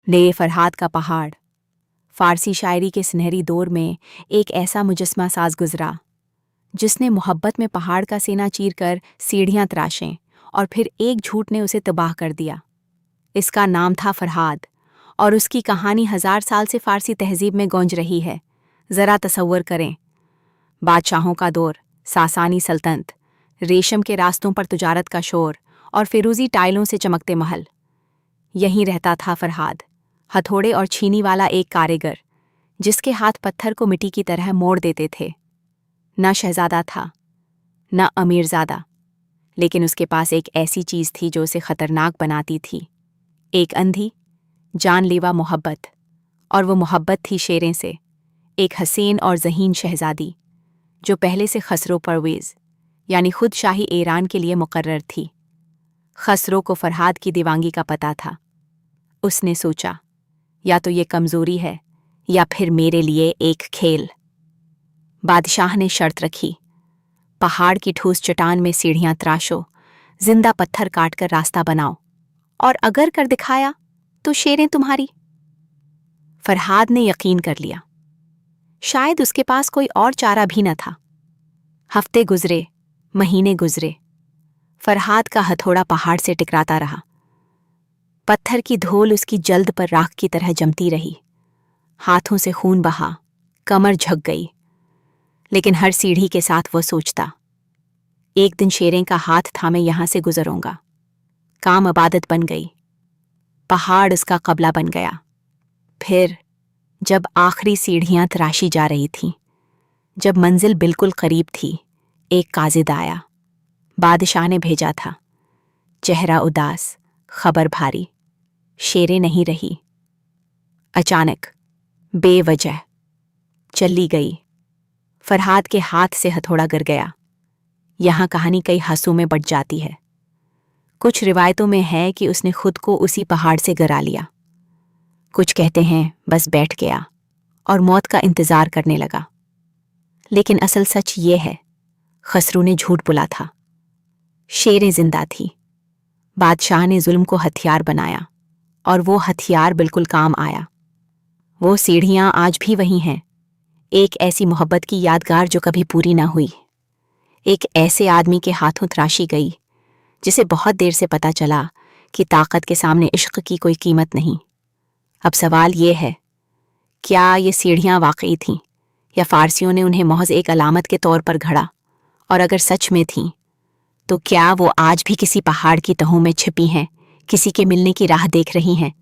ले फरहाद का पहाड़। फारसी शायरी के सुनहरी दौर में एक ऐसा मुजस्मा साज गुजरा जिसने मोहब्बत में पहाड़ का सीना चीर कर सीढ़ियां तराशें और फिर एक झूठ ने उसे तबाह कर दिया। इसका नाम था फरहाद और उसकी कहानी 1000 साल से फारसी तहजीब में गूंज रही है। ज़रा तसव्वुर करें, बादशाहों का दौर, सासानी सल्तनत, रेशम के रास्तों पर तुजारत का शोर और फिरोज़ी टाइलों से चमकते महल। यहीं रहता था फरहाद, हथौड़े और छीनी वाला एक कारीगर जिसके हाथ पत्थर को मिट्टी की तरह मोड़ देते थे। न शहजादा था, न अमीरजादा, लेकिन उसके पास एक ऐसी चीज़ थी जो उसे खतरनाक बनाती थी। एक अंधी, जानलेवा मोहब्बत, और वो मोहब्बत थी शेरें से, एक हसीन और ज़हीन शहजादी जो पहले से खसरो परवेज़ यानी खुद शाही ईरान के लिए मुकर्रर थी। खसरो को फरहाद की दीवांगी का पता था। उसने सोचा, या तो ये कमज़ोरी है या फिर मेरे लिए एक खेल। बादशाह ने शर्त रखी, पहाड़ की ठोस चट्टान में सीढ़ियां तराशो, जिंदा पत्थर काट कर रास्ता बनाओ, और अगर कर दिखाया तो शेरें तुम्हारी। फरहाद ने यकीन कर लिया। शायद उसके पास कोई और चारा भी न था। हफ्ते गुजरे, महीने गुजरे, फरहाद का हथौड़ा पहाड़ से टकराता रहा। पत्थर की धूल उसकी जल्द पर राख की तरह जमती रही। हाथों से खून बहा, कमर झुक गई, लेकिन हर सीढ़ी के साथ वो सोचता, एक दिन शेरें का हाथ थामे यहां से गुजरूंगा। काम इबादत बन गई, पहाड़ उसका कबला बन गया। फिर जब आखिरी सीढ़ियां तराशी जा रही थीं, जब मंजिल बिल्कुल करीब थी, एक काजिद आया। बादशाह ने भेजा था, चेहरा उदास, खबर भारी। शेरें नहीं रही। अचानक, बेवजह चली गई। फरहाद के हाथ से हथौड़ा गिर गया। यहां कहानी कई हासों में बट जाती है। कुछ रिवायतों में है कि उसने खुद को उसी पहाड़ से गिरा लिया। कुछ कहते हैं बस बैठ गया और मौत का इंतजार करने लगा। लेकिन असल सच ये है, खसरू ने झूठ बोला था। शेरें जिंदा थी। बादशाह ने जुल्म को हथियार बनाया और वो हथियार बिल्कुल काम आया। वो सीढ़ियां आज भी वही हैं, एक ऐसी मोहब्बत की यादगार जो कभी पूरी ना हुई। एक ऐसे आदमी के हाथों तराशी गई जिसे बहुत देर से पता चला कि ताकत के सामने इश्क की कोई कीमत नहीं। अब सवाल ये है, क्या ये सीढ़ियां वाकई थीं या फारसियों ने उन्हें महज एक अलामत के तौर पर घड़ा? और अगर सच में थीं, तो क्या वो आज भी किसी पहाड़ की तहों में छिपी हैं, किसी के मिलने की राह देख रही हैं?